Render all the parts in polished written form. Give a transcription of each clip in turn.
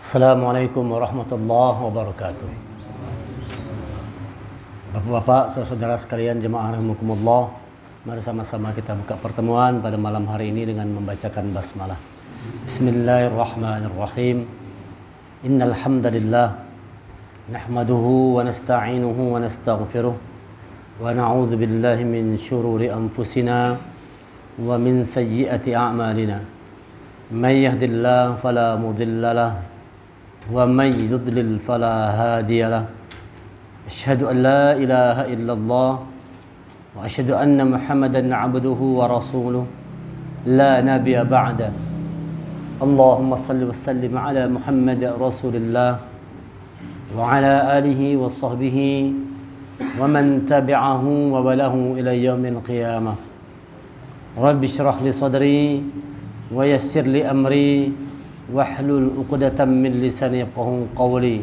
Assalamualaikum warahmatullahi wabarakatuh. Bapak-bapak, saudara-saudara sekalian, jemaah rahimakumullah, mari sama-sama kita buka pertemuan pada malam hari ini dengan membacakan basmalah. Bismillahirrahmanirrahim. Innal hamdalillah nahmaduhu wa nasta'inuhu wa nastaghfiruh wa na'udzu billahi min shururi anfusina wa min sayyiati a'malina. May yahdihillahu fala mudilla lahu wa may yudlil fala hadiya lahu. Asyhadu an la ilaha illallah wa asyhadu anna Muhammadan 'abduhu wa rasuluh la nabiyya ba'da. Allahumma shalli wa sallim ala Muhammad rasulillah wa ala alihi wa sahbihi wa man tabi'ahu wa walahu ila yaumil qiyamah. Rabbi shrah li sadri wa yassir li amri wahlul 'uqdatam min lisani yafqahu qawli.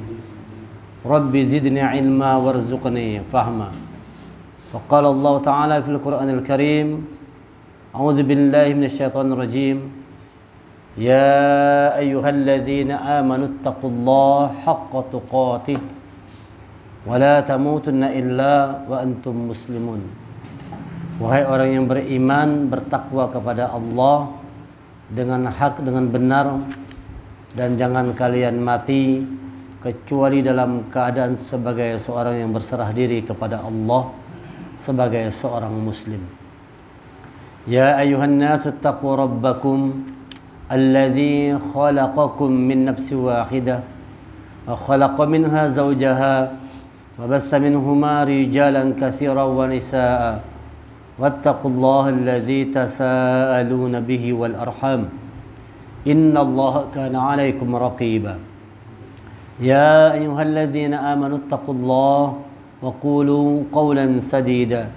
Rabbi zidni ilma warzuqni fahma. Faqala Allah Ta'ala fil Qur'anil Karim, A'udzu billahi minasyaitonir rajim. Ya ayyuhalladzina amanu taqullaha haqqa tuqatih wa la tamutunna illa wa antum muslimun. Wahai orang yang beriman, bertakwa kepada Allah dengan hak, dengan benar, dan jangan kalian mati kecuali dalam keadaan sebagai seorang yang berserah diri kepada Allah, sebagai seorang muslim. Ya ayuhan nasu taqu rabbakum alladzi khalaqakum min nafsin wahidah wa khalaqa minha zawjaha wa bassa minhuma rijalan katsiran wa nisaa wattaqullaha alladzi tasaaluna bihi wal arham innallaha kana 'alaikum raqiba. Ya ayyuhalladzina amanu taqullaha wa qulu qawlan sadida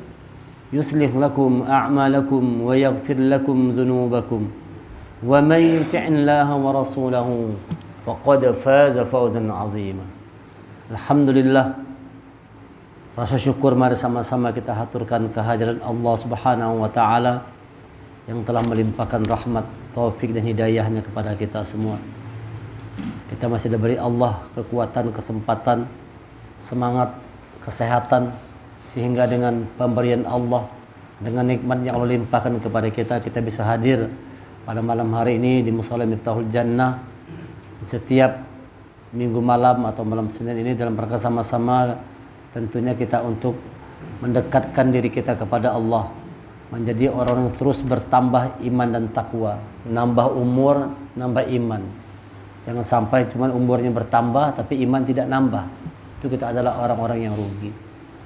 yuslih lakum a'malakum wa yaghfir lakum dhunubakum wa may yuti'illaha wa rasulahu faqad faza fawzan 'azima. Alhamdulillah, rasa syukur mari sama-sama kita haturkan kehadiran Allah Subhanahu wa taala yang telah melimpahkan rahmat, taufik dan hidayahnya kepada kita semua. Kita masih diberi Allah kekuatan, kesempatan, semangat, kesehatan, sehingga dengan pemberian Allah, dengan nikmat yang Allah limpahkan kepada kita, kita bisa hadir pada malam hari ini di Mushola Miftahul Jannah setiap minggu malam atau malam Senin ini dalam rangka sama-sama tentunya kita untuk mendekatkan diri kita kepada Allah, menjadi orang yang terus bertambah iman dan takwa, nambah umur, nambah iman. Jangan sampai cuma umurnya bertambah tapi iman tidak nambah. Itu kita adalah orang-orang yang rugi.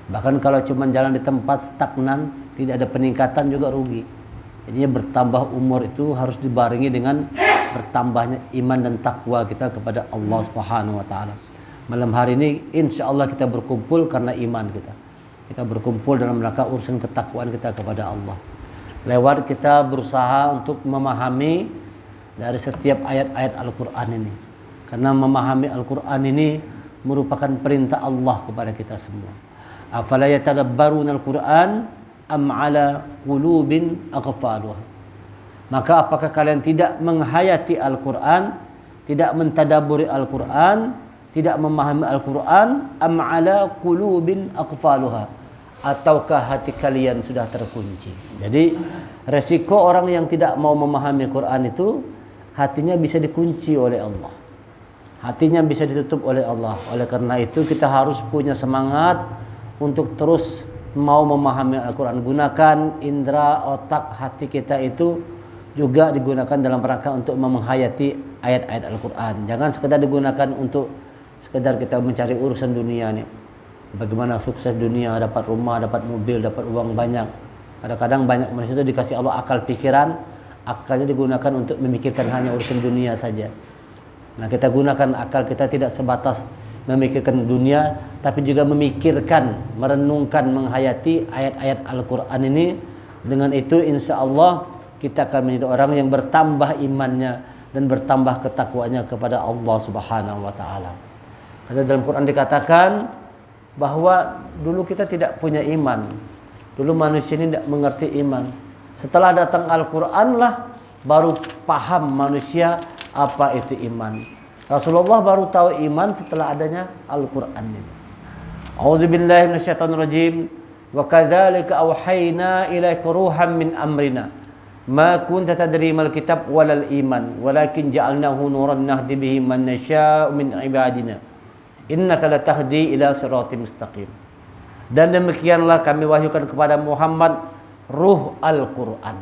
Bahkan kalau cuma jalan di tempat stagnan, tidak ada peningkatan juga rugi. Jadinya bertambah umur itu harus dibarengi dengan bertambahnya iman dan takwa kita kepada Allah Subhanahu wa taala. Malam hari ini insyaallah kita berkumpul karena iman kita. Kita berkumpul dalam rangka urusan ketakwaan kita kepada Allah. Lewat kita berusaha untuk memahami dari setiap ayat-ayat Al-Quran ini. Karena memahami Al-Quran ini merupakan perintah Allah kepada kita semua. Afala yatadabbaruna Al-Quran am ala qulubin aqfaluha. Maka apakah kalian tidak menghayati Al-Quran, tidak mentadaburi Al-Quran, tidak memahami Al-Quran, am ala qulubin aqfaluha, ataukah hati kalian sudah terkunci? Jadi resiko orang yang tidak mau memahami Quran itu hatinya bisa dikunci oleh Allah, hatinya bisa ditutup oleh Allah. Oleh karena itu kita harus punya semangat untuk terus mau memahami Al-Quran. Gunakan indera otak hati kita itu juga digunakan dalam rangka untuk menghayati ayat-ayat Al-Quran. Jangan sekedar digunakan untuk sekedar kita mencari urusan dunia nih. Bagaimana sukses dunia, dapat rumah, dapat mobil, dapat uang banyak. Kadang-kadang banyak manusia itu dikasih Allah akal pikiran, akalnya digunakan untuk memikirkan hanya urusan dunia saja. Nah, kita gunakan akal kita tidak sebatas memikirkan dunia, tapi juga memikirkan, merenungkan, menghayati ayat-ayat Al-Quran ini. Dengan itu insya Allah kita akan menjadi orang yang bertambah imannya dan bertambah ketakwaannya kepada Allah Subhanahu wa taala. Ada dalam Quran dikatakan bahwa dulu kita tidak punya iman. Dulu manusia ini tidak mengerti iman. Setelah datang Al-Quran lah baru paham manusia apa itu iman. Rasulullah baru tahu iman setelah adanya Al-Qur'an ini. A'udzubillahi minasyaitonirrajim. Wa kadzalika auhayna ilaika ruham min amrina. Ma kunta tadri mal kitab walal iman, walakin ja'alnahu nuran nahdi bihi man nasya'u min ibadina. Innaka latahdi ila siratim mustaqim. Dan demikianlah kami wahyukan kepada Muhammad ruh Al-Qur'an.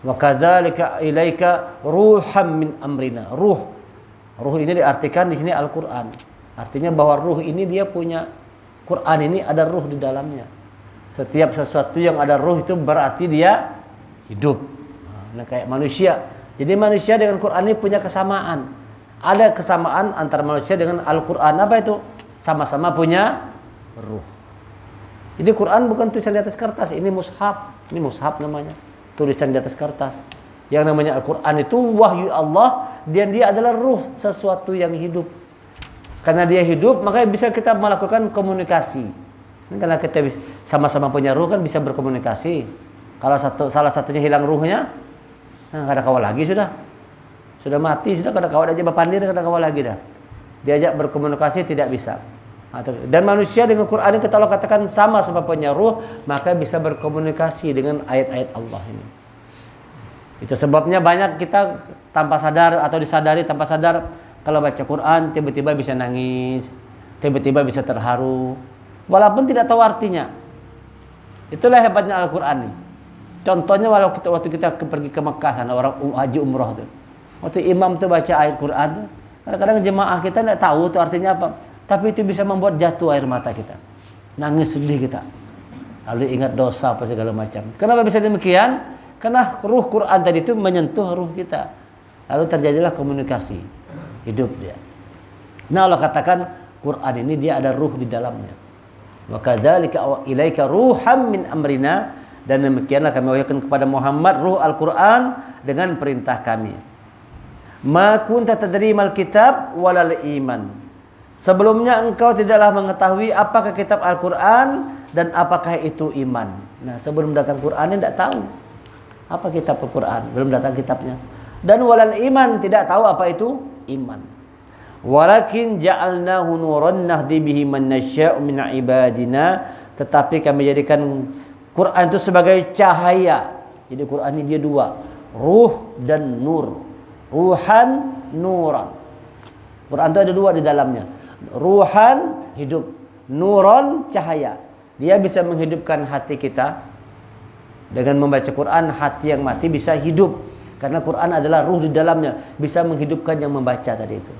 Wa kadzalika ilaika ruham min amrina. Ruh ini diartikan di sini Al-Qur'an. Artinya bahwa ruh ini dia punya Quran ini ada ruh di dalamnya. Setiap sesuatu yang ada ruh itu berarti dia hidup. Nah, kayak manusia. Jadi manusia dengan Quran ini punya kesamaan. Ada kesamaan antara manusia dengan Al-Quran. Apa itu? Sama-sama punya ruh. Jadi Quran bukan tulisan di atas kertas. Ini mushaf. Ini mushaf namanya. Tulisan di atas kertas. Yang namanya Al-Quran itu wahyu Allah. Dan dia adalah ruh. Sesuatu yang hidup. Karena dia hidup, maka bisa kita melakukan komunikasi. Karena kita sama-sama punya ruh kan bisa berkomunikasi. Kalau salah satunya hilang ruhnya, nah, kada kawal lagi sudah mati, sudah kada kawal aja bapandir, kada kawal lagi dah. Diajak berkomunikasi tidak bisa. Dan manusia dengan Quran ini kalau katakan sama-sama punya ruh, maka bisa berkomunikasi dengan ayat-ayat Allah ini. Itu sebabnya banyak kita tanpa sadar atau disadari tanpa sadar, kalau baca Quran tiba-tiba bisa nangis, tiba-tiba bisa terharu, walaupun tidak tahu artinya. Itulah hebatnya Al-Quran ini. Contohnya waktu kita pergi ke Mekah sana, orang haji umroh tuh. Waktu imam tuh baca ayat Quran tuh, kadang-kadang jemaah kita tidak tahu tuh artinya apa, tapi itu bisa membuat jatuh air mata kita, nangis sedih kita, lalu ingat dosa apa segala macam. Kenapa bisa demikian? Karena ruh Quran tadi itu menyentuh ruh kita, lalu terjadilah komunikasi, hidup dia. Nah, Allah katakan Quran ini dia ada ruh di dalamnya. Wa kadzalika ilaika ruham min amrina. Dan demikianlah kami wahyukan kepada Muhammad ruh Al-Quran dengan perintah kami. Ma kunta tadri mal kitab walal iman. Sebelumnya engkau tidaklah mengetahui apakah kitab Al-Quran dan apakah itu iman. Nah, sebelum datang Quran ini tidak tahu apa kitab Al-Quran, belum datang kitabnya. Dan walal iman, tidak tahu apa itu iman. Walakin ja'alnahu nuran nahdi bihi man nasya'u min ibadina. Tetapi kami jadikan Quran itu sebagai cahaya. Jadi Quran ini dia dua, ruh dan nur. Ruhan, nuran. Quran itu ada dua di dalamnya. Ruhan, hidup. Nuran, cahaya. Dia bisa menghidupkan hati kita. Dengan membaca Quran, hati yang mati bisa hidup. Karena Quran adalah ruh di dalamnya. Bisa menghidupkan yang membaca tadi itu.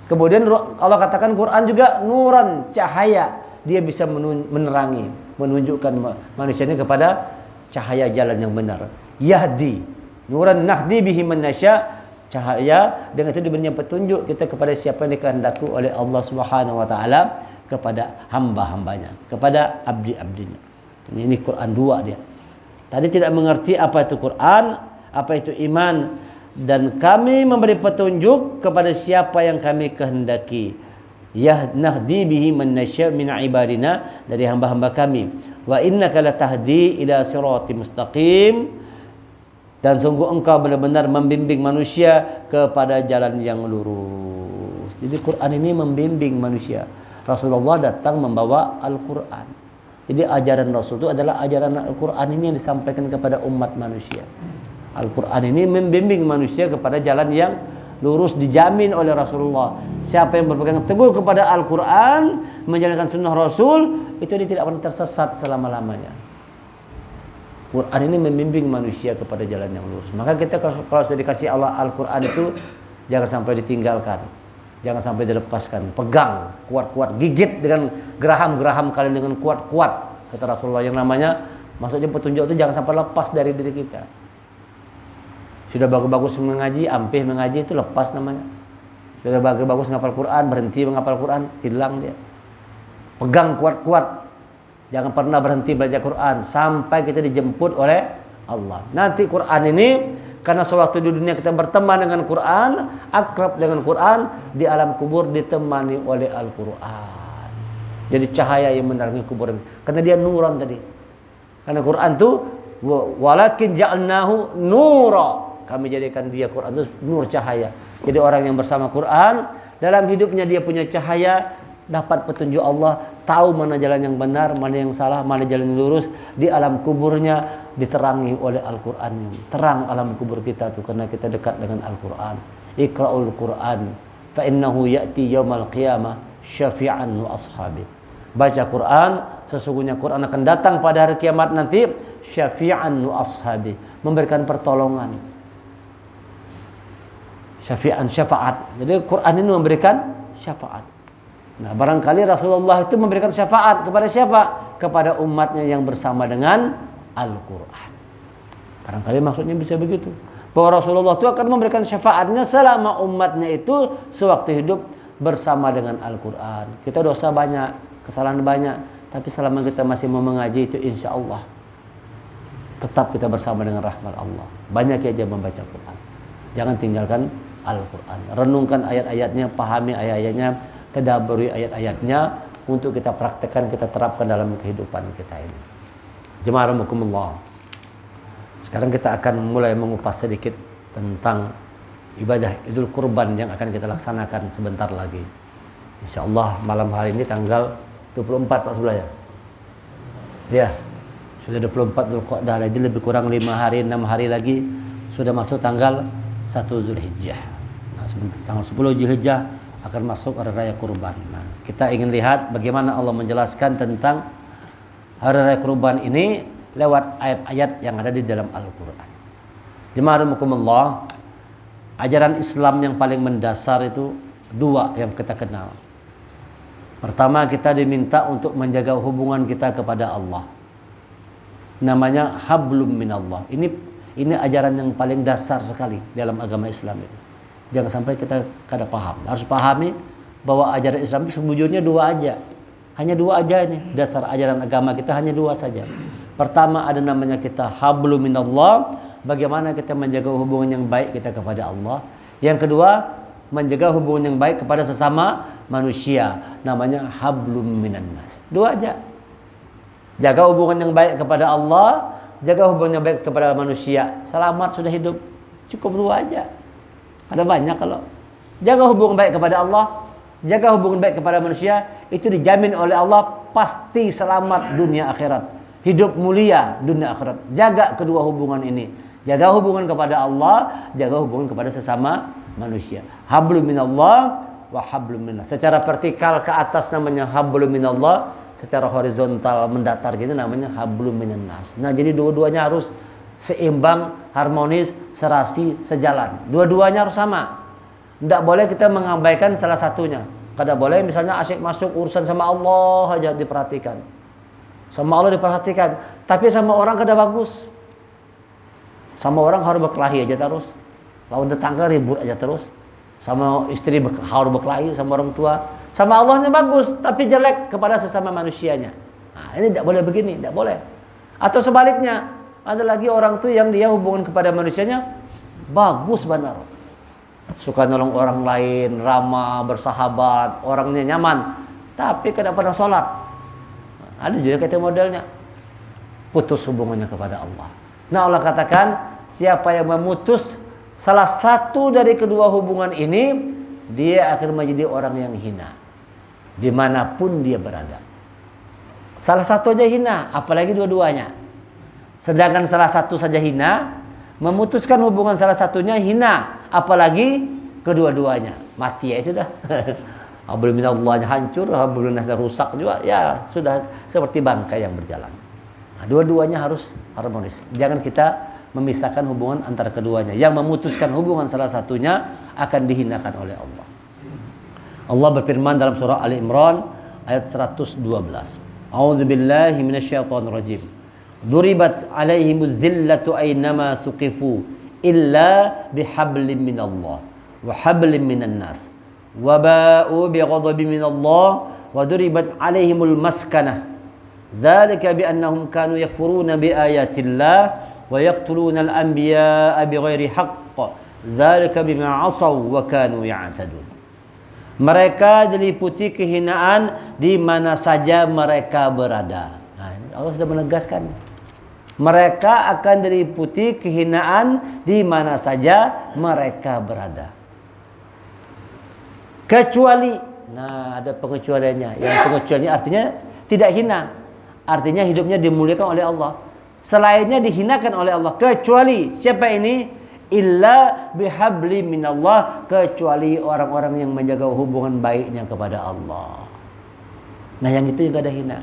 Kemudian Allah katakan Quran juga nuran, cahaya. Dia bisa menerangi, menunjukkan manusia ini kepada cahaya jalan yang benar. Yahdi, nuran nahdi bihi man nasya, cahaya dengan itu diberinya petunjuk kita kepada siapa yang dikehendaki oleh Allah Subhanahu wa taala, kepada hamba-hambanya, kepada abdi-abdinya. Ini Quran dua dia. Tadi tidak mengerti apa itu Quran, apa itu iman, dan kami memberi petunjuk kepada siapa yang kami kehendaki. Nahdi bihi man nasya min ibadina, dari hamba-hamba kami. Wa innaka latahdi ila siratim mustaqim, dan sungguh engkau benar-benar membimbing manusia kepada jalan yang lurus. Jadi Quran ini membimbing manusia. Rasulullah datang membawa Al-Quran. Jadi ajaran Rasul itu adalah ajaran Al-Quran ini yang disampaikan kepada umat manusia. Al-Quran ini membimbing manusia kepada jalan yang lurus, dijamin oleh Rasulullah. Siapa yang berpegang teguh kepada Al-Quran, menjalankan sunnah Rasul, itu dia tidak akan tersesat selama-lamanya. Quran ini membimbing manusia kepada jalan yang lurus. Maka kita kalau sudah dikasih Allah Al-Quran itu, jangan sampai ditinggalkan, jangan sampai dilepaskan. Pegang kuat-kuat, gigit dengan geraham-geraham kalian dengan kuat-kuat, kata Rasulullah. Yang namanya, maksudnya petunjuk itu jangan sampai lepas dari diri kita. Sudah bagus-bagus mengaji, ampih mengaji, itu lepas namanya. Sudah bagus-bagus menghafal Quran, berhenti menghafal Quran, hilang dia. Pegang kuat-kuat. Jangan pernah berhenti belajar Quran sampai kita dijemput oleh Allah. Nanti Quran ini, karena sewaktu di dunia kita berteman dengan Quran, akrab dengan Quran, di alam kubur ditemani oleh Al-Quran. Jadi cahaya yang menerangi kuburan. Karena dia nuran tadi. Karena Quran itu walakin ja'alnahu nura. Kami jadikan dia Quran itu nur, cahaya. Jadi orang yang bersama Quran, dalam hidupnya dia punya cahaya, dapat petunjuk Allah, tahu mana jalan yang benar, mana yang salah, mana jalan yang lurus. Di alam kuburnya diterangi oleh Al-Quran. Terang alam kubur kita tuh karena kita dekat dengan Al-Quran. Iqra'ul Quran fa innahu ya'ti yaumal qiyamah syafi'an wa ashabi. Baca Quran, sesungguhnya Quran akan datang pada hari kiamat nanti syafi'an wa ashabi, memberikan pertolongan. Syafi'an, syafaat. Jadi Quran ini memberikan syafaat. Nah, barangkali Rasulullah itu memberikan syafaat kepada siapa? Kepada umatnya yang bersama dengan Al-Quran. Barangkali maksudnya bisa begitu. Bahwa Rasulullah itu akan memberikan syafaatnya selama umatnya itu sewaktu hidup bersama dengan Al-Quran. Kita dosa banyak, kesalahan banyak, tapi selama kita masih mau mengaji itu insya Allah tetap kita bersama dengan rahmat Allah. Banyak aja membaca Quran. Jangan tinggalkan Al-Quran. Renungkan ayat-ayatnya, pahami ayat-ayatnya, tadabburi ayat-ayatnya untuk kita praktekkan, kita terapkan dalam kehidupan kita ini. Jemaah rahimakumullah. Sekarang kita akan mulai mengupas sedikit tentang ibadah Idul Kurban yang akan kita laksanakan sebentar lagi. Insyaallah malam hari ini tanggal 24 Pak Sulah ya. Ya. Sudah 24 Dzulqa'dah, jadi lebih kurang 5 hari 6 hari lagi sudah masuk tanggal 1 Zulhijjah. Nah, tanggal 10 Zulhijjah akan masuk hari raya kurban. Nah, kita ingin lihat bagaimana Allah menjelaskan tentang hari raya kurban ini lewat ayat-ayat yang ada di dalam Al-Qur'an. Jemaah rahimakumullah, ajaran Islam yang paling mendasar itu dua yang kita kenal. Pertama, kita diminta untuk menjaga hubungan kita kepada Allah. Namanya hablum minallah. Ini ajaran yang paling dasar sekali dalam agama Islam itu. Jangan sampai kita kada paham. Harus pahami bahwa ajaran Islam itu sebujurnya dua aja. Hanya dua aja ini. Dasar ajaran agama kita hanya dua saja. Pertama ada namanya kita hablum minallah. Bagaimana kita menjaga hubungan yang baik kita kepada Allah. Yang kedua, menjaga hubungan yang baik kepada sesama manusia. Namanya hablum minannas. Dua aja. Jaga hubungan yang baik kepada Allah, jaga hubungan yang baik kepada manusia. Selamat sudah hidup. Cukup dua aja. Ada banyak kalau. Jaga hubungan baik kepada Allah, jaga hubungan baik kepada manusia, itu dijamin oleh Allah pasti selamat dunia akhirat. Hidup mulia dunia akhirat. Jaga kedua hubungan ini. Jaga hubungan kepada Allah, jaga hubungan kepada sesama manusia. Hablum minallah wa hablum minnas. Secara vertikal ke atas namanya hablum minallah, secara horizontal mendatar gitu namanya hablum minannas. Nah, jadi dua-duanya harus seimbang, harmonis, serasi, sejalan. Dua-duanya harus sama. Tidak boleh kita mengabaikan salah satunya. Kada boleh misalnya asyik masuk urusan sama Allah aja diperhatikan. Sama Allah diperhatikan, tapi sama orang kada bagus. Sama orang harus berkelahi aja terus. Lawan tetangga ribut aja terus. Sama istri harus berkelahi sama orang tua. Sama Allahnya bagus, tapi jelek kepada sesama manusianya. Nah, ini tidak boleh begini, tidak boleh. Atau sebaliknya, ada lagi orang tuh yang dia hubungan kepada manusianya bagus benar. Suka nolong orang lain, ramah, bersahabat, orangnya nyaman, tapi kada pernah sholat. Nah, ada juga kayak modelnya. Putus hubungannya kepada Allah. Nah, Allah katakan, siapa yang memutus salah satu dari kedua hubungan ini, dia akan menjadi orang yang hina dimanapun dia berada. Salah satu aja hina, apalagi dua-duanya. Sedangkan salah satu saja hina, memutuskan hubungan salah satunya hina, apalagi kedua-duanya. Mati ya sudah. Hablum minallahnya hancur, hablum minnas rusak juga, ya sudah seperti bangkai yang berjalan. Nah, dua-duanya harus harmonis. Jangan kita memisahkan hubungan antara keduanya. Yang memutuskan hubungan salah satunya akan dihinakan oleh Allah. Allah berfirman dalam surah Ali Imran ayat 112. A'udzubillahi minasyaitonir rajim. Duribat 'alaihimuz zillatu aynama suqifu illa bihablim minallah wa hablim minan nas. Wa ba'u bighadabin minallah wa duribat 'alaihimul maskanah. Dzalika bi annahum kanu yakfuruna bi ayatillah wa yaqtuluna al-anbiya'a bighairi haqq. Dzalika bima 'asaw wa kanu ya'tadun. Mereka diliputi kehinaan di mana saja mereka berada. Nah, Allah sudah menegaskan. Mereka akan diliputi kehinaan di mana saja mereka berada. Kecuali, nah ada pengecualiannya. Yang pengecualiannya artinya tidak hina. Artinya hidupnya dimuliakan oleh Allah. Selainnya dihinakan oleh Allah. Kecuali siapa ini? Illa bihabli minallah, kecuali orang-orang yang menjaga hubungan baiknya kepada Allah. Nah yang itu yang gak ada hina.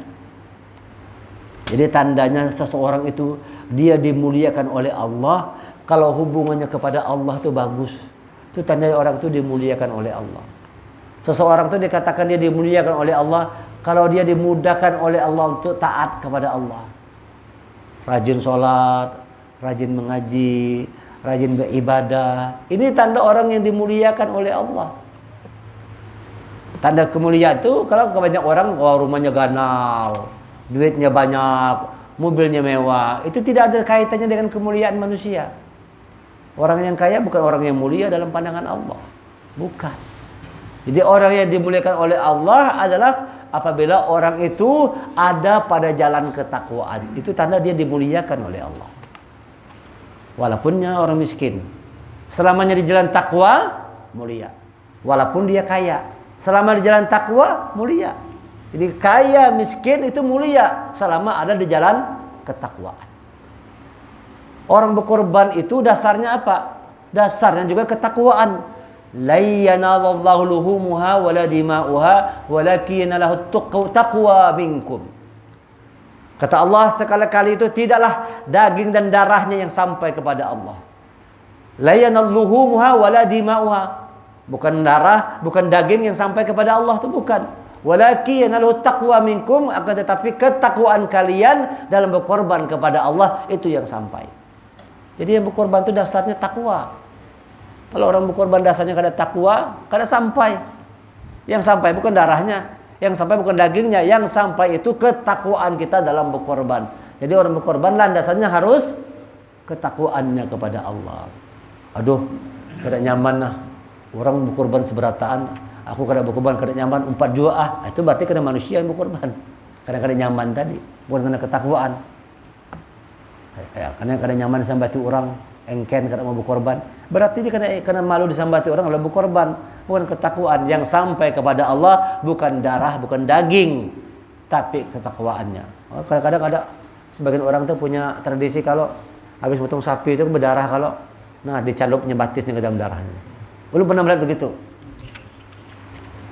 Jadi tandanya seseorang itu dia dimuliakan oleh Allah kalau hubungannya kepada Allah itu bagus. Itu tandanya orang itu dimuliakan oleh Allah. Seseorang itu dikatakan dia dimuliakan oleh Allah kalau dia dimudahkan oleh Allah untuk taat kepada Allah. Rajin sholat, rajin mengaji, rajin beribadah. Ini tanda orang yang dimuliakan oleh Allah. Tanda kemuliaan itu kalau kebanyakan orang, rumahnya ganal, duitnya banyak, mobilnya mewah. Itu tidak ada kaitannya dengan kemuliaan manusia. Orang yang kaya bukan orang yang mulia dalam pandangan Allah. Bukan. Jadi orang yang dimuliakan oleh Allah adalah apabila orang itu ada pada jalan ketakwaan. Itu tanda dia dimuliakan oleh Allah. Walaupunnya orang miskin, selamanya di jalan takwa mulia. Walaupun dia kaya, selama di jalan takwa mulia. Jadi kaya miskin itu mulia selama ada di jalan ketakwaan. Orang berkorban itu dasarnya apa? Dasarnya juga ketakwaan. La yanallahu luhumuha wala dima'uha walakin lahu taqwa minkum. Kata Allah sekali-kali itu tidaklah daging dan darahnya yang sampai kepada Allah. La yanalluhumuha wala dima'uha. Bukan darah, bukan daging yang sampai kepada Allah, itu bukan. Walakin lahu taqwa minkum, akan tetapi ketakwaan kalian dalam berkorban kepada Allah itu yang sampai. Jadi yang berkorban itu dasarnya takwa. Kalau orang berkorban dasarnya kada takwa, kada sampai. Yang sampai bukan darahnya, yang sampai bukan dagingnya, yang sampai itu ketakwaan kita dalam berkorban. Jadi orang berkorban landasannya harus ketakwaannya kepada Allah. Aduh, kada nyaman lah. Orang berkorban seberataan, aku kada berkorban kada nyaman, umpat jua itu berarti kada manusia yang berkorban. Kadang-kadang nyaman tadi, bukan karena ketakwaan. Karena kada nyaman disambati orang, engken kada mau berkorban. Berarti dia karena malu disambati orang kalau berkorban. Bukan ketakwaan yang sampai kepada Allah, bukan darah, bukan daging, tapi ketakwaannya. Kadang-kadang ada sebagian orang tuh punya tradisi kalau habis potong sapi itu berdarah, kalau dicalupnya batisnya ke dalam darahnya. Belum pernah melihat begitu?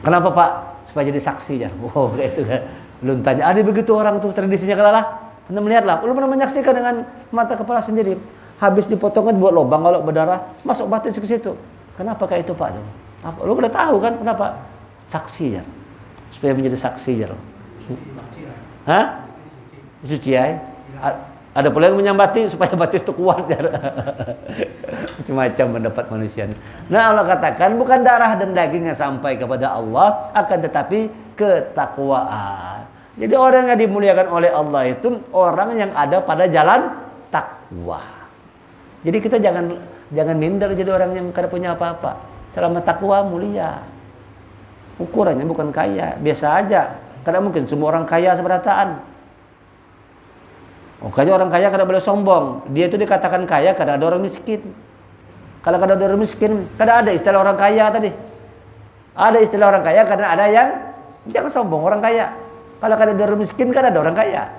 Kenapa Pak? Supaya jadi saksi ya. Oh kayak itu kan. Belum tanya. Ada begitu orang tuh tradisinya kalau lah. Anda melihatlah. Belum pernah menyaksikan dengan mata kepala sendiri. Habis dipotongnya buat lubang kalau berdarah, masuk batis ke situ. Kenapa kayak itu Pak? Lu udah tahu kan kenapa? Saksi ya. Supaya menjadi saksi ya. Hah? Suci ya. Ada pula yang menyambati supaya batis itu kuat ya. Macam-macam mendapat manusia. Nah Allah katakan bukan darah dan daging yang sampai kepada Allah, akan tetapi ketakwaan. Jadi orang yang dimuliakan oleh Allah itu orang yang ada pada jalan takwa. Jadi kita jangan minder jadi orang yang kada punya apa-apa. Selama takwa mulia. Ukurannya bukan kaya, biasa aja. Karena mungkin semua orang kaya seberataan. Makanya orang kaya kada boleh sombong. Dia itu dikatakan kaya karena ada orang miskin. Kalau kada ada orang miskin, kada ada istilah orang kaya tadi. Ada istilah orang kaya karena ada yang jangan sombong orang kaya. Kalau kada ada orang miskin, kada ada orang kaya.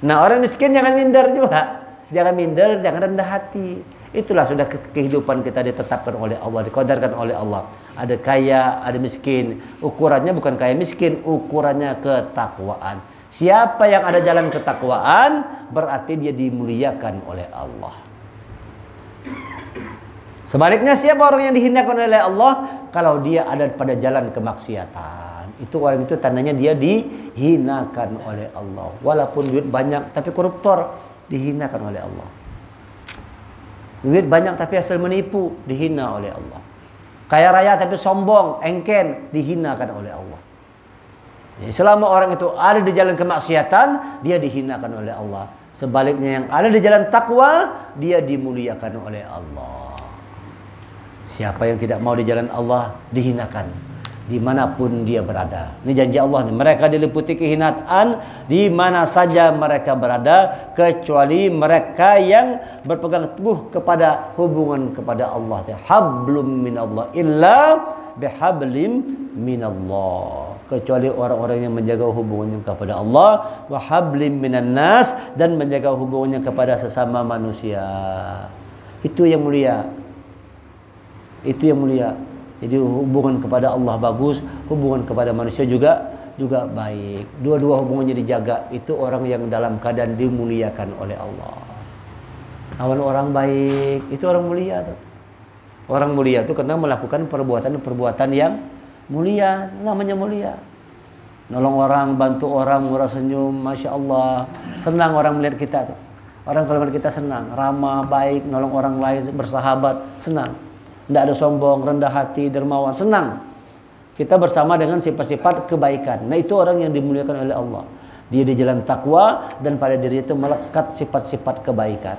Nah orang miskin jangan minder juga. Jangan minder, jangan rendah hati. Itulah sudah kehidupan kita ditetapkan oleh Allah, dikodarkan oleh Allah. Ada kaya, ada miskin. Ukurannya bukan kaya miskin, ukurannya ketakwaan. Siapa yang ada jalan ketakwaan, berarti dia dimuliakan oleh Allah. Sebaliknya siapa orang yang dihinakan oleh Allah, kalau dia ada pada jalan kemaksiatan, itu orang itu tandanya dia dihinakan oleh Allah. Walaupun duit banyak tapi koruptor, dihinakan oleh Allah. Duit banyak tapi hasil menipu, dihina oleh Allah. Kaya raya tapi sombong, engken, dihinakan oleh Allah. Jadi selama orang itu ada di jalan kemaksiatan, dia dihinakan oleh Allah. Sebaliknya yang ada di jalan takwa, dia dimuliakan oleh Allah. Siapa yang tidak mau di jalan Allah, dihinakan. dimanapun dia berada. Ini janji Allah nih. Mereka diliputi kehinaan di mana saja mereka berada, kecuali mereka yang berpegang teguh kepada hubungan kepada Allah. Hablum minallah illa bihablim minallah. Kecuali orang-orang yang menjaga hubungannya kepada Allah, wa hablim minan nas, dan menjaga hubungannya kepada sesama manusia. Itu yang mulia. Itu yang mulia. Jadi hubungan kepada Allah bagus, hubungan kepada manusia juga baik. Dua-dua hubungannya dijaga. Itu orang yang dalam keadaan dimuliakan oleh Allah. Lawan orang baik, itu orang mulia tuh. Orang mulia itu karena melakukan perbuatan-perbuatan yang mulia, namanya mulia. Nolong orang, bantu orang, murah senyum, Masya Allah. Senang orang melihat kita tuh. Orang kalau melihat kita senang, ramah, baik, nolong orang lain, bersahabat, senang. Tidak ada sombong, rendah hati, dermawan, senang. Kita bersama dengan sifat-sifat kebaikan. Nah itu orang yang dimuliakan oleh Allah. Dia di jalan takwa dan pada diri itu melekat sifat-sifat kebaikan.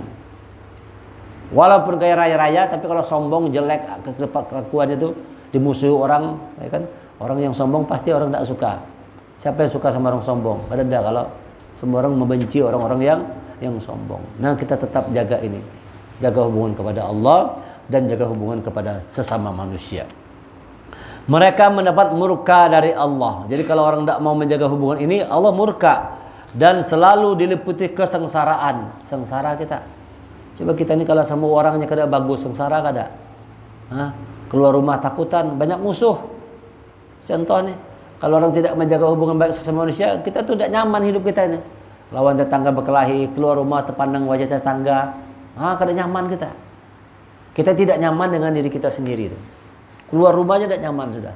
Walaupun kayak raya-raya, tapi kalau sombong, jelek, kelakuan itu dimusuhi orang, ya kan? Orang yang sombong pasti orang tidak suka. Siapa yang suka sama orang sombong? Ada kalau semua orang membenci orang-orang yang sombong. Nah kita tetap jaga ini, jaga hubungan kepada Allah dan jaga hubungan kepada sesama manusia. Mereka mendapat murka dari Allah. Jadi kalau orang tidak mau menjaga hubungan ini, Allah murka dan selalu diliputi kesengsaraan. Sengsara kita. Coba kita ini kalau sama orangnya kada bagus, sengsara kada? Keluar rumah takutan, banyak musuh. Contoh nih, kalau orang tidak menjaga hubungan baik sesama manusia, kita tuh tidak nyaman hidup kita ini. Lawan tetangga berkelahi, keluar rumah terpandang wajah tetangga, kada nyaman kita. Kita tidak nyaman dengan diri kita sendiri. Keluar rumahnya tidak nyaman sudah,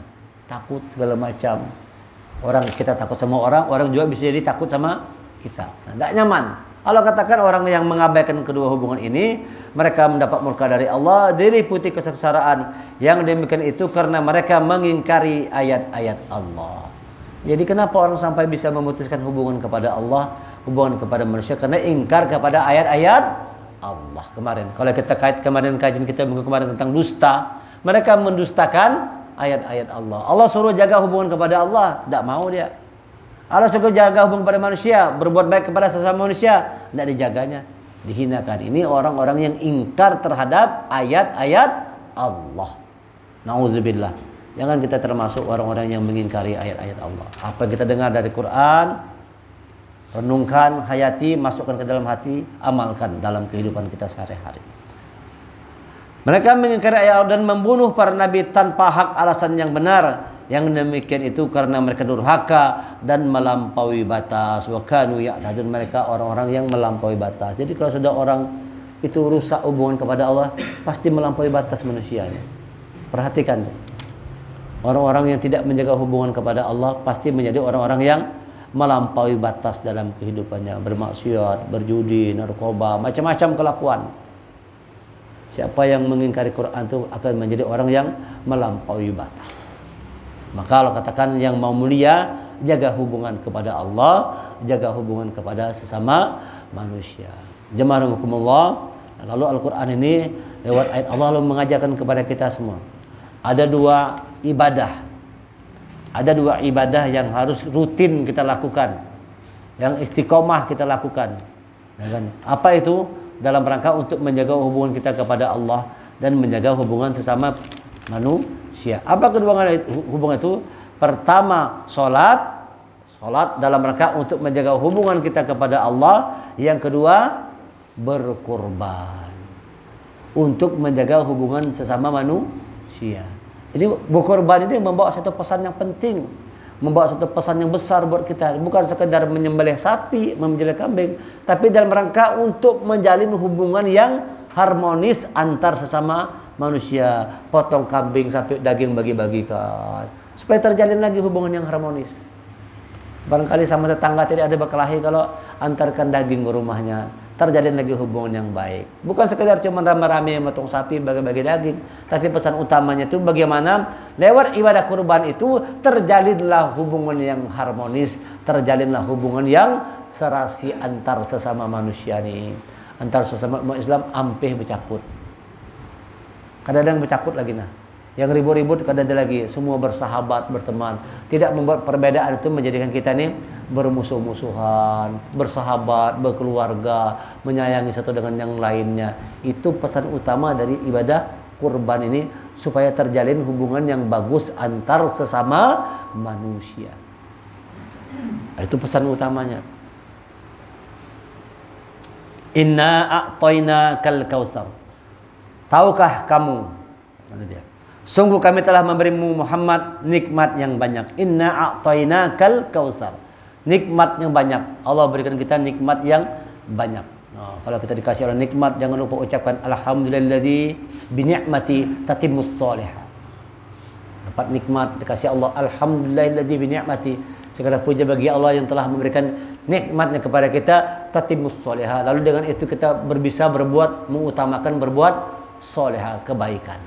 takut segala macam. Orang kita takut sama orang, orang juga bisa jadi takut sama kita. Tidak nyaman. Allah katakan orang yang mengabaikan kedua hubungan ini, mereka mendapat murka dari Allah, diliputi kesengsaraan. Yang demikian itu karena mereka mengingkari ayat-ayat Allah. Jadi kenapa orang sampai bisa memutuskan hubungan kepada Allah, hubungan kepada manusia? Karena ingkar kepada ayat-ayat Allah. Kemarin, kalau kita kemarin kajian kita minggu kemarin tentang dusta, mereka mendustakan ayat-ayat Allah. Allah suruh jaga hubungan kepada Allah, tidak mau dia. Allah suruh jaga hubungan kepada manusia, berbuat baik kepada sesama manusia, tidak dijaganya, dihinakan. Ini orang-orang yang ingkar terhadap ayat-ayat Allah. Nauzubillah. Jangan kita termasuk orang-orang yang mengingkari ayat-ayat Allah. Apa yang kita dengar dari Quran, renungkan, hayati, masukkan ke dalam hati, amalkan dalam kehidupan kita sehari-hari. Mereka mengingkari ayat Allah dan membunuh para nabi tanpa hak alasan yang benar. Yang demikian itu karena mereka durhaka dan melampaui batas. Wa kanu ya'tadun, mereka orang-orang yang melampaui batas. Jadi kalau sudah orang itu rusak hubungan kepada Allah, pasti melampaui batas manusianya. Perhatikan. Orang-orang yang tidak menjaga hubungan kepada Allah pasti menjadi orang-orang yang melampaui batas dalam kehidupannya, bermaksiat, berjudi, narkoba, macam-macam kelakuan. Siapa yang mengingkari Quran itu akan menjadi orang yang melampaui batas. Maka Allah katakan yang mau mulia, jaga hubungan kepada Allah, jaga hubungan kepada sesama manusia. Jemaah rahimakumullah. Lalu Al-Quran ini lewat ayat Allah lalu mengajarkan kepada kita semua. Ada dua ibadah. Ada dua ibadah yang harus rutin kita lakukan, yang istiqomah kita lakukan. Ya kan? Apa itu? Dalam rangka untuk menjaga hubungan kita kepada Allah dan menjaga hubungan sesama manusia. Apa kedua hubungan itu? Pertama, salat dalam rangka untuk menjaga hubungan kita kepada Allah. Yang kedua, berkorban untuk menjaga hubungan sesama manusia. Jadi berkorban ini membawa satu pesan yang penting, membawa satu pesan yang besar buat kita. Bukan sekedar menyembelih sapi, menyembelih kambing, tapi dalam rangka untuk menjalin hubungan yang harmonis antar sesama manusia. Potong kambing sampai daging bagi-bagikan supaya terjalin lagi hubungan yang harmonis. Barangkali sama tetangga tidak ada berkelahi, kalau antarkan daging ke rumahnya, terjalin lagi hubungan yang baik. Bukan sekedar cuma rame-rame motong sapi bagi-bagi daging, tapi pesan utamanya itu bagaimana lewat ibadah kurban itu terjalinlah hubungan yang harmonis, terjalinlah hubungan yang serasi antar sesama manusia nih. Antar sesama umat Islam ampih bercakut. Kadang-kadang bercakut lagi nah. Yang ribut-ribut kada ada lagi, semua bersahabat, berteman. Tidak membuat perbedaan itu menjadikan kita ini bermusuh-musuhan, bersahabat, berkeluarga, menyayangi satu dengan yang lainnya. Itu pesan utama dari ibadah kurban ini, supaya terjalin hubungan yang bagus antar sesama manusia. Itu pesan utamanya. Inna a'tainakal kautsar. Tahukah kamu? Mana dia? Sungguh kami telah memberimu Muhammad nikmat yang banyak. Inna a'tainakal kautsar. Nikmat yang banyak. Allah berikan kita nikmat yang banyak. Nah, kalau kita dikasih oleh nikmat, jangan lupa ucapkan alhamdulilladzi bi ni'mati tatimmus shalihat. Dapat nikmat dikasih Allah, alhamdulilladzi bi ni'mati. Segala puja bagi Allah yang telah memberikan nikmatnya kepada kita, tatimmus shalihat. Lalu dengan itu kita bisa berbuat, mengutamakan berbuat shalihat, kebaikan.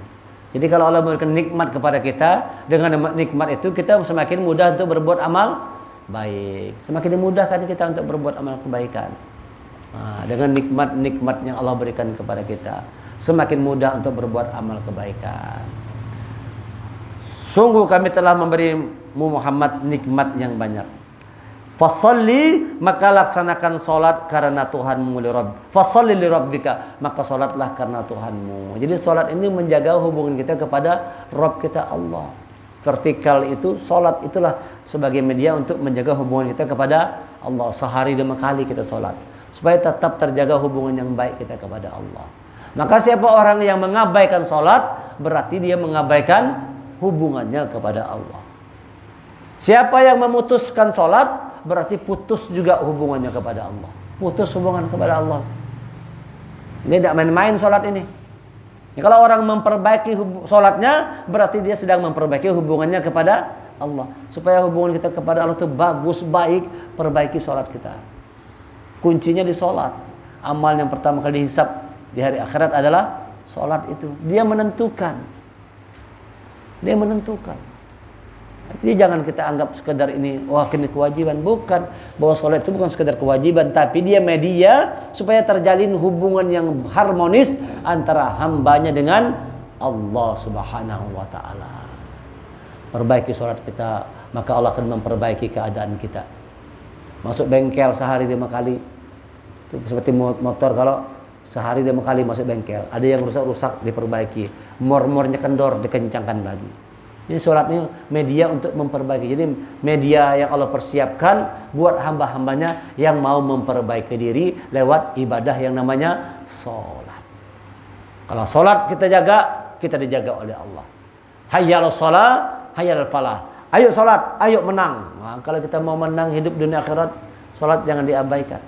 Jadi kalau Allah memberikan nikmat kepada kita, dengan nikmat itu kita semakin mudah untuk berbuat amal baik. Semakin dimudahkan kita untuk berbuat amal kebaikan. Nah, dengan nikmat-nikmat yang Allah berikan kepada kita, semakin mudah untuk berbuat amal kebaikan. Sungguh kami telah memberimu Muhammad nikmat yang banyak. Fasalli, maka laksanakan solat karena Tuhanmu, fasalli li rabbika, maka solatlah karena Tuhanmu. Jadi solat ini menjaga hubungan kita kepada Rabb kita Allah. Vertikal itu, solat itulah sebagai media untuk menjaga hubungan kita kepada Allah. Sehari 5 kali kita solat, supaya tetap terjaga hubungan yang baik kita kepada Allah. Maka siapa orang yang mengabaikan solat, berarti dia mengabaikan hubungannya kepada Allah. Siapa yang memutuskan solat, berarti putus juga hubungannya kepada Allah. Putus hubungan kepada Allah. Ini tidak main-main solat ini. Ya, kalau orang memperbaiki solatnya, berarti dia sedang memperbaiki hubungannya kepada Allah. Supaya hubungan kita kepada Allah itu bagus, baik, perbaiki solat kita. Kuncinya di solat. Amal yang pertama kali dihisab di hari akhirat adalah solat itu. Dia menentukan. Dia menentukan. Jadi jangan kita anggap sekedar ini, wah ini kewajiban. Bukan, bahwa sholat itu bukan sekedar kewajiban, tapi dia media supaya terjalin hubungan yang harmonis antara hambanya dengan Allah Subhanahu wa ta'ala. Perbaiki sholat kita, maka Allah akan memperbaiki keadaan kita. Masuk bengkel sehari 5 kali, itu seperti motor, kalau sehari 5 kali masuk bengkel, ada yang rusak-rusak diperbaiki, mor-mornya kendor dikencangkan lagi. Ini sholat ini media untuk memperbaiki. Jadi media yang Allah persiapkan buat hamba-hambanya yang mau memperbaiki diri lewat ibadah yang namanya sholat. Kalau sholat kita jaga, kita dijaga oleh Allah. Hayya 'alas shalah, hayya 'alal falah. Ayo sholat, ayo menang. Nah, kalau kita mau menang hidup dunia akhirat, sholat jangan diabaikan.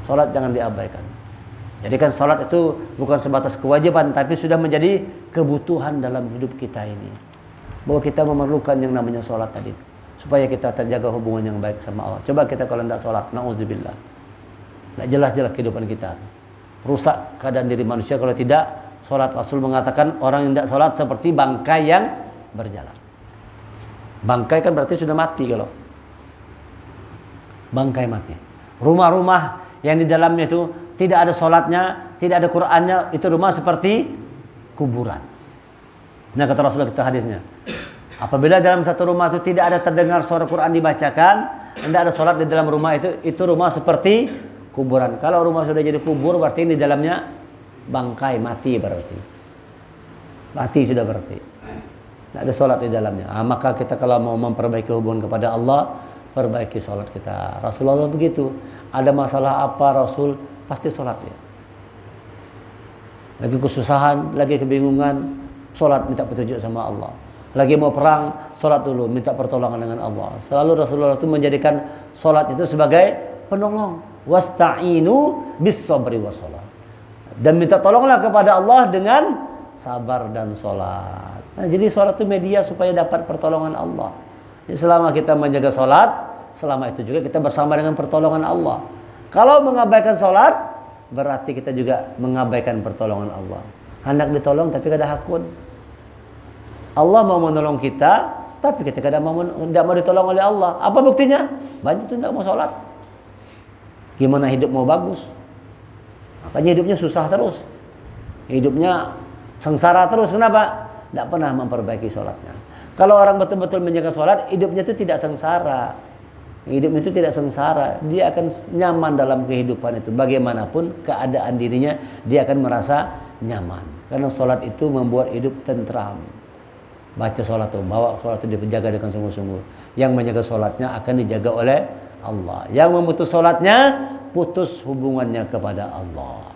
Sholat jangan diabaikan. Jadi kan sholat itu bukan sebatas kewajiban, tapi sudah menjadi kebutuhan dalam hidup kita ini. Bahwa kita memerlukan yang namanya sholat tadi, supaya kita terjaga hubungan yang baik sama Allah. Coba kita kalau tidak sholat, na'udzubillah, tidak jelas-jelas kehidupan kita. Rusak keadaan diri manusia kalau tidak sholat. Rasul mengatakan orang yang tidak sholat seperti bangkai yang berjalan. Bangkai kan berarti sudah mati. Kalau bangkai mati, rumah-rumah yang di dalamnya itu tidak ada sholatnya, tidak ada Qur'annya, itu rumah seperti kuburan. Nah, kata Rasulullah kita hadisnya, apabila dalam satu rumah itu tidak ada terdengar suara Quran dibacakan, tidak ada sholat di dalam rumah itu rumah seperti kuburan. Kalau rumah sudah jadi kubur, berarti di dalamnya bangkai, mati berarti. Mati sudah berarti. Tidak ada sholat di dalamnya. Maka kita kalau mau memperbaiki hubungan kepada Allah, perbaiki sholat kita. Rasulullah begitu. Ada masalah apa Rasul, pasti sholat ya. Lagi kesusahan, lagi kebingungan, sholat minta petunjuk sama Allah. Lagi mau perang, sholat dulu, minta pertolongan dengan Allah. Selalu Rasulullah itu menjadikan sholat itu sebagai penolong. Wasta'inu bis sabri was sholat. Dan minta tolonglah kepada Allah dengan sabar dan sholat. Nah, jadi sholat itu media supaya dapat pertolongan Allah. Jadi selama kita menjaga sholat, selama itu juga kita bersama dengan pertolongan Allah. Kalau mengabaikan sholat, berarti kita juga mengabaikan pertolongan Allah. Hendak ditolong tapi kada hakun. Allah mau menolong kita, tapi kita tidak mau ditolong oleh Allah. Apa buktinya? Banyak tuh tidak mau sholat. Gimana hidup mau bagus? Makanya hidupnya susah terus. Hidupnya sengsara terus. Kenapa? tidak pernah memperbaiki sholatnya. Kalau orang betul-betul menjaga sholat, hidupnya itu tidak sengsara. Hidupnya itu tidak sengsara. Dia akan nyaman dalam kehidupan itu. Bagaimanapun keadaan dirinya, dia akan merasa nyaman. Karena sholat itu membuat hidup tentram. Baca sholat itu, bawa sholat itu dijaga dengan sungguh-sungguh. Yang menjaga sholatnya akan dijaga oleh Allah. Yang memutus sholatnya, putus hubungannya kepada Allah.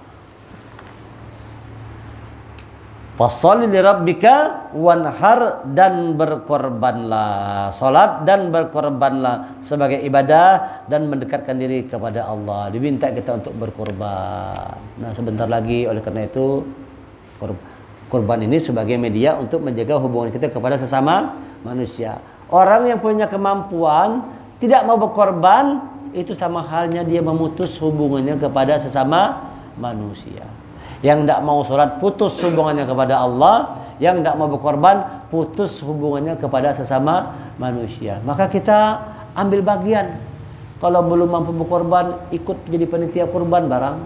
Fasholli lirabbika wanhar, dan berkorbanlah. Salat dan berkorbanlah sebagai ibadah dan mendekatkan diri kepada Allah. Diminta kita untuk berkorban. Nah, sebentar lagi, oleh karena itu korban ini sebagai media untuk menjaga hubungan kita kepada sesama manusia. Orang yang punya kemampuan tidak mau berkorban, itu sama halnya dia memutus hubungannya kepada sesama manusia. Yang tidak mau sholat, putus hubungannya kepada Allah. Yang tidak mau berkorban, putus hubungannya kepada sesama manusia. Maka kita ambil bagian. Kalau belum mampu berkorban, ikut jadi panitia kurban barang.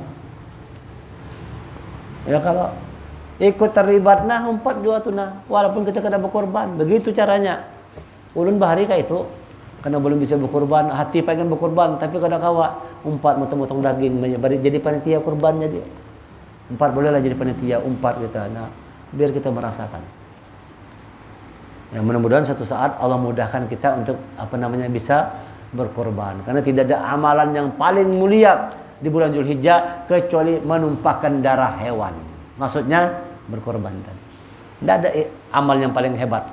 Ya, kalau ikut terlibat, nah umpat dua tuh nah, walaupun kita kena berkorban. Begitu caranya. Ulun bahari kayak itu, karena belum bisa berkorban, hati pengen berkorban, tapi kadang kawa umpat motong-motong daging, jadi panitia kurbannya dia. Umpat bolehlah jadi panitia, umpat kita. Nah, biar kita merasakan. Ya, mudah-mudahan suatu saat Allah mudahkan kita untuk bisa berkorban. Karena tidak ada amalan yang paling mulia di bulan Zulhijjah kecuali menumpahkan darah hewan. Maksudnya berkorban tadi. Tidak ada amal yang paling hebat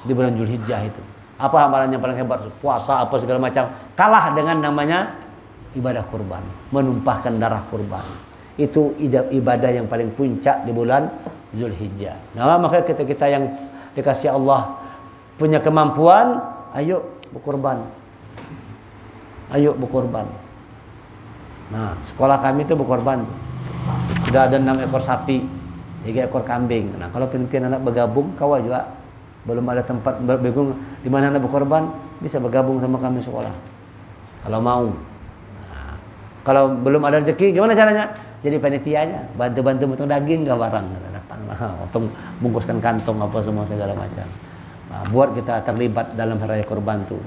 di bulan Zulhijjah itu. Apa amalan yang paling hebat? Puasa apa segala macam. Kalah dengan namanya ibadah kurban, menumpahkan darah kurban. Itu ibadah yang paling puncak di bulan Zulhijjah. Nah, maka kita yang dikasih Allah punya kemampuan, ayo berkorban. Ayo berkorban. Nah, sekolah kami itu berkorban. Sudah ada 6 ekor sapi, 3 ekor kambing. Nah, kalau pimpinan anak bergabung, kau juga belum ada tempat bergabung di mana anak berkorban, bisa bergabung sama kami sekolah. Kalau mau. Nah, kalau belum ada rezeki, gimana caranya? Jadi panitianya, bantu-bantu potong daging gak barang, datanglah, potong bungkuskan kantong apa semua segala macam. Nah, buat kita terlibat dalam hari raya kurban tuh,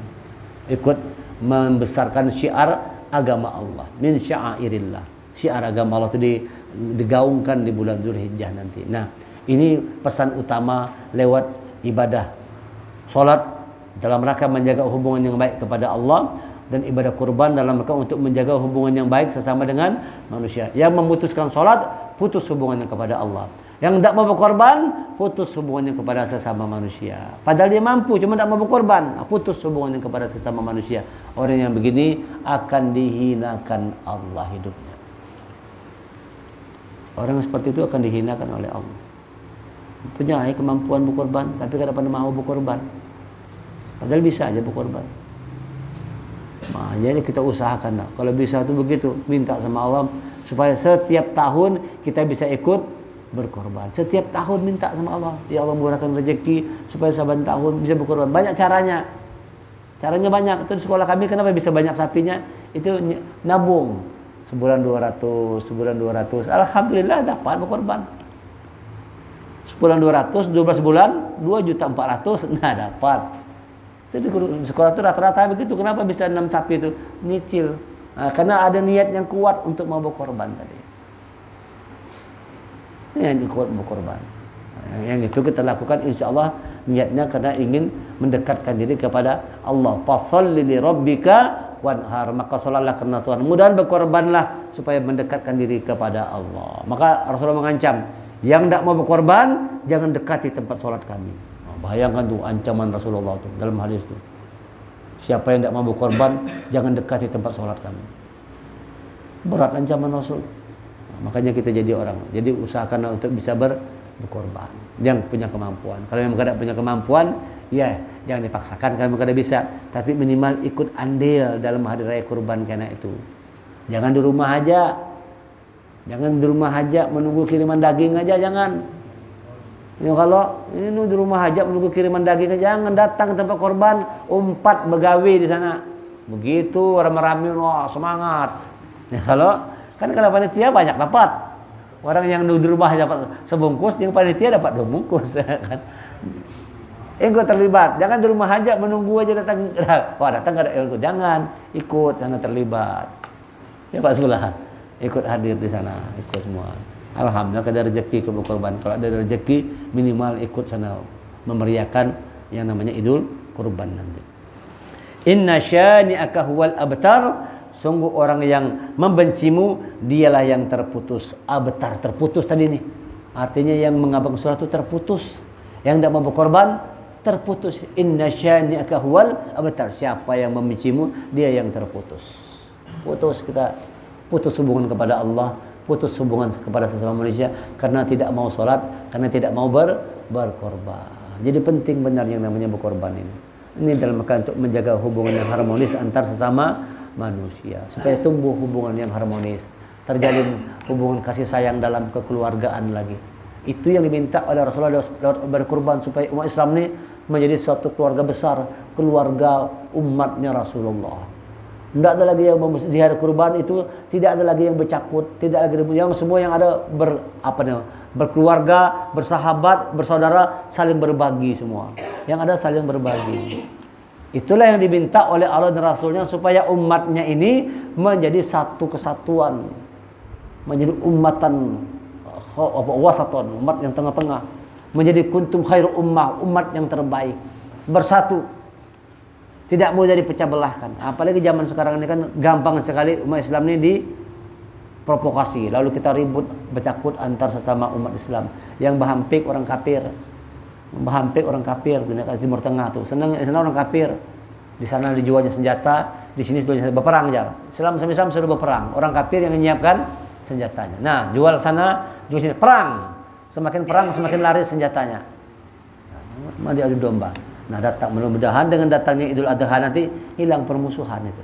ikut membesarkan syiar agama Allah, min sya'airillah. Syiar agama Allah itu digaungkan di bulan Zulhijjah nanti. Nah, ini pesan utama lewat ibadah salat dalam rangka menjaga hubungan yang baik kepada Allah, dan ibadah kurban dalam rangka untuk menjaga hubungan yang baik sesama dengan manusia. Yang memutuskan sholat, putus hubungannya kepada Allah. Yang tidak mau berkorban, putus hubungannya kepada sesama manusia. Padahal dia mampu, cuma tidak mau berkorban, putus hubungannya kepada sesama manusia. Orang yang begini akan dihinakan Allah hidupnya. Orang seperti itu akan dihinakan oleh Allah. Punya kemampuan berkorban, tapi tidak pernah mau berkorban. Padahal bisa aja berkorban. Nah, jadi kita usahakan lah. Kalau bisa tuh begitu, minta sama Allah supaya setiap tahun kita bisa ikut berkorban. Setiap tahun minta sama Allah, ya Allah murahkan rezeki supaya saban tahun bisa berkorban. Banyak caranya. Caranya banyak. Itu di sekolah kami kenapa bisa banyak sapinya? Itu nabung. Sebulan 200, sebulan 200. Alhamdulillah dapat berkorban. Sebulan 200, 12 bulan 2.400.000, nah dapat. Jadi sekolah itu rata-rata begitu. Kenapa bisa 6 sapi itu nyicil? Nah, karena ada niat yang kuat untuk mau berkorban tadi. Yang kuat berkorban. Nah, yang itu kita lakukan insya Allah niatnya karena ingin mendekatkan diri kepada Allah. Fasholli lirabbika wanhar. Maka sholatlah karena Tuhan. Mudah-mudahan berkorbanlah supaya mendekatkan diri kepada Allah. Maka Rasulullah mengancam, yang tidak mau berkorban jangan dekati tempat sholat kami. Bayangkan tuh ancaman Rasulullah tuh dalam hadis itu. Siapa yang tidak mau berkorban, jangan dekati tempat sholat kami. Berat ancaman Rasul. Nah, makanya kita jadi orang. Jadi usahakan untuk bisa berkorban. Yang punya kemampuan. Kalau memang tidak punya kemampuan, ya jangan dipaksakan kalau memang tidak bisa. Tapi minimal ikut andil dalam hari raya kurban karena itu. Jangan di rumah aja. Jangan di rumah aja menunggu kiriman daging aja, jangan. Ya, kalau ini di rumah aja menunggu kiriman daging aja, jangan datang ke tempat korban, umpat begawi di sana. Begitu rame-rame, wah semangat. Ya, kalau panitia banyak dapat. Orang yang di rumah dapat sebungkus, yang panitia dapat 2 bungkus kan. Engkau terlibat. Jangan di rumah aja menunggu aja datang. Wah, datang enggak ada engkau. Jangan ikut sana terlibat. Ya Pak Sulah, ikut hadir di sana, ikut semua. Alhamdulillah ada rezeki ke berkorban. Kalau ada rezeki minimal ikut sana memeriahkan yang namanya Idul Kurban nanti. Inna syani'aka huwal abtar. Sungguh orang yang membencimu dialah yang terputus. Abtar, terputus tadi nih. Artinya yang mengabang surah itu terputus. Yang tidak mau berkorban terputus. Inna syani'aka huwal abtar. Siapa yang membencimu, dia yang terputus. Kita putus hubungan kepada Allah, putus hubungan kepada sesama manusia karena tidak mau sholat, karena tidak mau berkorban. Jadi penting benar yang namanya berkorban ini. Ini dalam rangka untuk menjaga hubungan yang harmonis antar sesama manusia, supaya tumbuh hubungan yang harmonis, terjalin hubungan kasih sayang dalam kekeluargaan lagi. Itu yang diminta oleh Rasulullah lewat berkorban, supaya umat Islam ini menjadi suatu keluarga besar, keluarga umatnya Rasulullah. Tidak ada lagi yang di hari kurban itu, tidak ada lagi yang bercakut, tidak lagi yang semua yang ada berkeluarga, bersahabat, bersaudara, saling berbagi semua. Yang ada saling berbagi. Itulah yang diminta oleh Allah dan Rasulnya, supaya umatnya ini menjadi satu kesatuan, menjadi ummatan wasaton, umat yang tengah-tengah, menjadi kuntum khairu ummah, umat yang terbaik, bersatu. Tidak mau jadi pecah belahkan. Apalagi zaman sekarang ini kan gampang sekali umat Islam ini diprovokasi. Lalu kita ribut, bercakut antar sesama umat Islam. Yang bahampik orang kafir. Bahampik orang kafir di Timur Tengah tuh. Senang orang kafir. Di sana dijualnya senjata, di sini sudah berperang aja. Islam sama Islam sudah berperang. Orang kafir yang menyiapkan senjatanya. Nah, jual sana, jual sini, perang. Semakin perang semakin laris senjatanya. Nah, diadu domba. Nah, datang mudah-mudahan dengan datangnya Idul Adha nanti hilang permusuhan itu.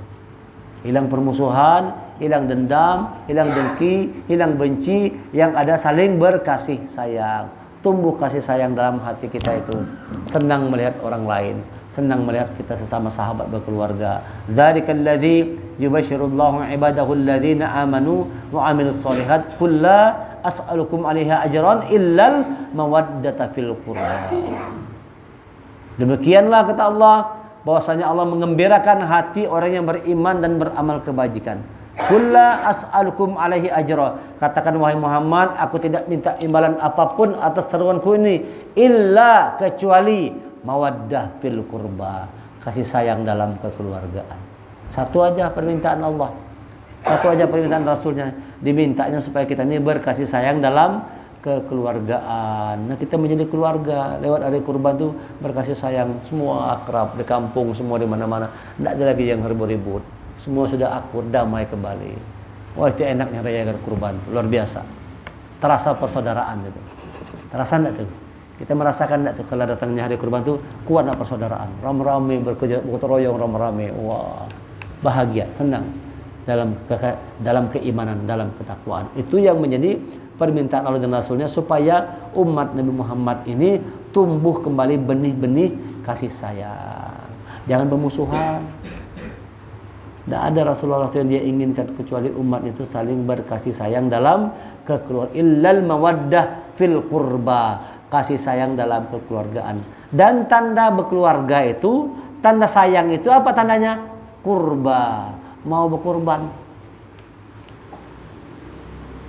Hilang permusuhan, hilang dendam, hilang dengki, hilang benci, yang ada saling berkasih sayang. Tumbuh kasih sayang dalam hati kita itu. Senang melihat orang lain, senang melihat kita sesama sahabat berkeluarga. Dzarikal ladzi yubashshirullahu ibadahu alladzina amanu wa 'amilus shalihat qul la as'alukum 'alaiha ajran illal mawaddata fil qurba. Demikianlah kata Allah, bahwasanya Allah mengembirakan hati orang yang beriman dan beramal kebajikan. Kulla as'alukum alaihi ajra. Katakan wahai Muhammad, aku tidak minta imbalan apapun atas seruanku ini, illa kecuali mawaddah fil qurba, kasih sayang dalam kekeluargaan. Satu aja permintaan Allah, satu aja permintaan Rasulnya, dimintanya supaya kita ini berkasih sayang dalam kekeluargaan. Nah, kita menjadi keluarga lewat hari kurban tuh berkasih sayang, semua akrab di kampung, semua di mana-mana. Tidak ada lagi yang ribut-ribut. Semua sudah akur, damai kembali. Wah, itu enaknya raya kurban, luar biasa. Terasa persaudaraan itu. Terasa enggak tuh? Kita merasakan enggak tuh kalau datangnya hari kurban tuh kuat enggak persaudaraan, rame-rame bergotong royong, rame-rame. Wah, bahagia, senang dalam keimanan, dalam ketakwaan. Itu yang menjadi permintaan Allah dan Rasulnya, supaya umat Nabi Muhammad ini tumbuh kembali benih-benih kasih sayang. Jangan bermusuhan. Tidak ada Rasulullah yang dia inginkan kecuali umat itu saling berkasih sayang dalam kekeluargaan. Illal mawaddah fil qurba, kasih sayang dalam kekeluargaan. Dan tanda berkeluarga itu, tanda sayang itu apa tandanya? Kurba, mau berkorban.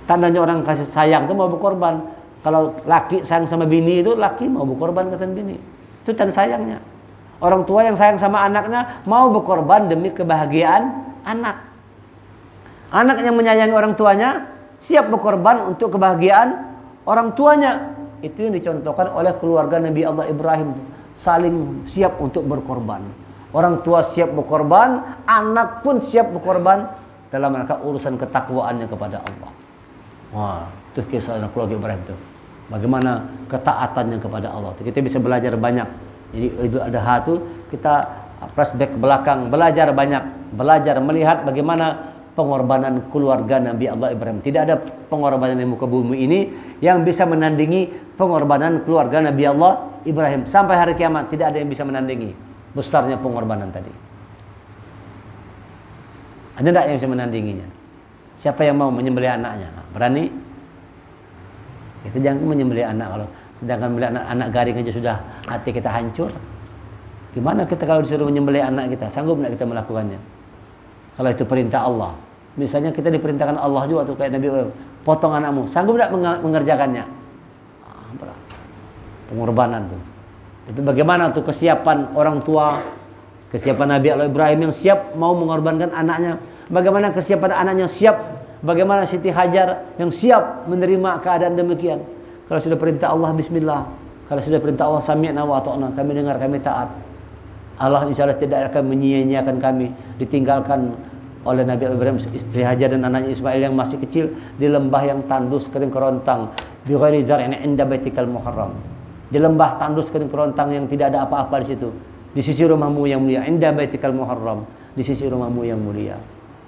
Tandanya orang kasih sayang itu mau berkorban. Kalau laki sayang sama bini itu, laki mau berkorban kasihan bini. Itu tanda sayangnya. Orang tua yang sayang sama anaknya mau berkorban demi kebahagiaan anak. Anak yang menyayangi orang tuanya siap berkorban untuk kebahagiaan orang tuanya. Itu yang dicontohkan oleh keluarga Nabi Allah Ibrahim, saling siap untuk berkorban. Orang tua siap berkorban, anak pun siap berkorban dalam rangka urusan ketakwaannya kepada Allah. Wah, itu kisah keluarga Ibrahim itu. Bagaimana ketaatannya kepada Allah. Kita bisa belajar banyak. Jadi Idul Adha itu kita flashback ke belakang, belajar banyak, belajar melihat bagaimana pengorbanan keluarga Nabi Allah Ibrahim. Tidak ada pengorbanan di muka bumi ini yang bisa menandingi pengorbanan keluarga Nabi Allah Ibrahim. Sampai hari kiamat tidak ada yang bisa menandingi besarnya pengorbanan tadi. Ada tidak yang bisa menandinginya? Siapa yang mau menyembelih anaknya? Berani? Kita jangan menyembelih anak kalau Sedangkan melihat anak garing aja sudah hati kita hancur. Gimana kita kalau disuruh menyembelih anak kita? Sanggup tidak kita melakukannya? Kalau itu perintah Allah. Misalnya kita diperintahkan Allah juga tuh kayak Nabi, potong anakmu. Sanggup tidak mengerjakannya? Berat. Pengorbanan tuh. Tapi bagaimana tuh kesiapan orang tua, kesiapan Nabi Allah Ibrahim yang siap mau mengorbankan anaknya? Bagaimana kesiapan anaknya siap? Bagaimana Siti Hajar yang siap menerima keadaan demikian? Kalau sudah perintah Allah, bismillah. Kalau sudah perintah Allah, sami'na wa ata'na, kami dengar, kami taat. Allah insya Allah tidak akan menyia-nyiakan kami, ditinggalkan oleh Nabi Ibrahim, istri Hajar dan anaknya Ismail yang masih kecil di lembah yang tandus kering kerontang, bi ghairi zar'in 'inda baitikal muharram. Di lembah tandus kering kerontang yang tidak ada apa-apa di situ, di sisi rumahmu yang mulia, 'inda baitikal muharram, di sisi rumahmu yang mulia.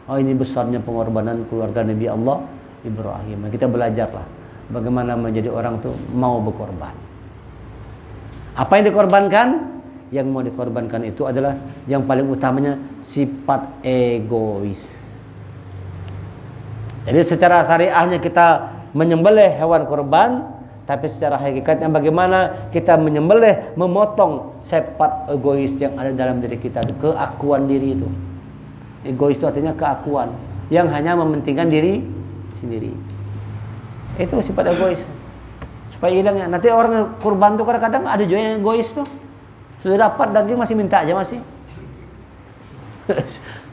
Oh, ini besarnya pengorbanan keluarga Nabi Allah Ibrahim. Kita belajarlah bagaimana menjadi orang tuh mau berkorban. Apa yang dikorbankan? Yang mau dikorbankan itu adalah yang paling utamanya sifat egois. Jadi secara syariahnya kita menyembelih hewan kurban, tapi secara hakikatnya bagaimana kita menyembelih, memotong sifat egois yang ada dalam diri kita, keakuan diri itu. Egois itu artinya keakuan yang hanya mementingkan diri sendiri. Itu sifat egois. Supaya hilangnya. Nanti orang kurban tuh kadang-kadang ada juga yang egois tuh. Sudah dapat daging masih minta aja masih.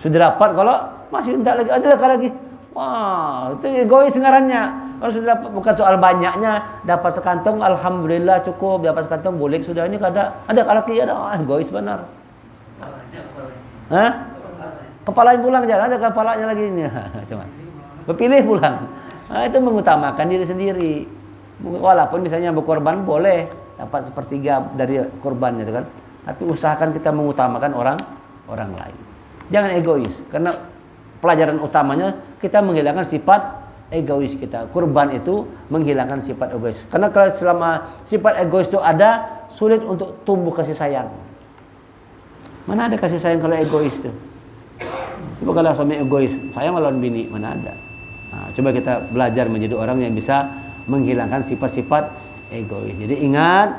Sudah dapat kalau masih minta lagi, ada lagi. Wah, itu egois ngarannya. Kalau sudah dapat, bukan soal banyaknya, dapat sekantong alhamdulillah cukup, dapat sekantong boleh sudah, ini ada lagi ada egois benar. Hah? Kepalanya pulang jangan ada kepalanya lagi ini. Cuma berpilih pulang. Nah, itu mengutamakan diri sendiri. Walaupun misalnya berkorban boleh dapat sepertiga dari korbannya itu kan. Tapi usahakan kita mengutamakan orang lain. Jangan egois, karena pelajaran utamanya kita menghilangkan sifat egois kita. Kurban itu menghilangkan sifat egois. Karena kalau selama sifat egois itu ada, sulit untuk tumbuh kasih sayang. Mana ada kasih sayang kalau egois itu? Coba kalau suami egois, sayang melawan bini, mana ada? Nah, coba kita belajar menjadi orang yang bisa menghilangkan sifat-sifat egois. Jadi ingat,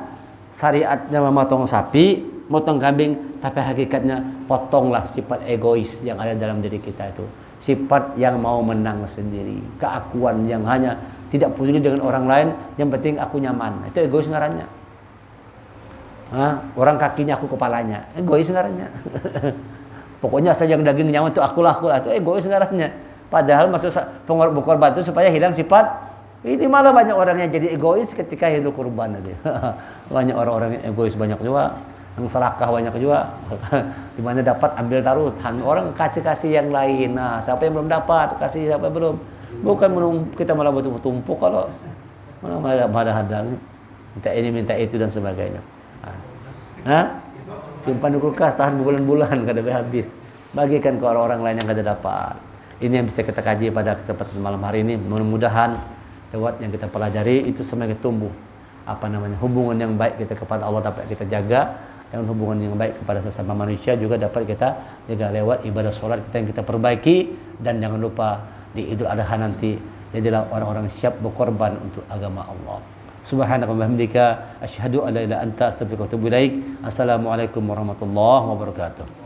syariatnya memotong sapi, motong kambing, tapi hakikatnya potonglah sifat egois yang ada dalam diri kita itu. Sifat yang mau menang sendiri, keakuan yang hanya tidak peduli dengan orang lain, yang penting aku nyaman. Itu egois ngarannya. Orang kakinya aku kepalanya, egois ngarannya. Pokoknya asal yang daging nyaman itu akulah, itu egois ngarannya. Padahal maksud berkorban itu supaya hilang sifat. Ini malah banyak orang yang jadi egois ketika hidup kurban tadi. Banyak orang-orang yang egois banyak juga, yang serakah banyak juga. Di mana dapat ambil taruh, orang kasih yang lain. Nah, siapa yang belum dapat kasih, siapa yang belum. Bukan kita malah bertumpuk kalau malah hadang. Minta ini minta itu dan sebagainya. Simpan di kulkas tahan berbulan-bulan kada habis. Bagikan ke orang-orang lain yang kada dapat. Ini yang bisa kita kaji pada kesempatan malam hari ini. Mudah-mudahan lewat yang kita pelajari itu semakin tumbuh hubungan yang baik kita kepada Allah dapat kita jaga, dan hubungan yang baik kepada sesama manusia juga dapat kita jaga lewat ibadah sholat kita yang kita perbaiki. Dan jangan lupa di Idul Adha nanti jadilah orang-orang siap berkorban untuk agama Allah. Subhanaka wa bihamdika asyhadu an la ilaha illa anta astaghfiruka wa atubu ilaik. Assalamualaikum warahmatullahi wabarakatuh.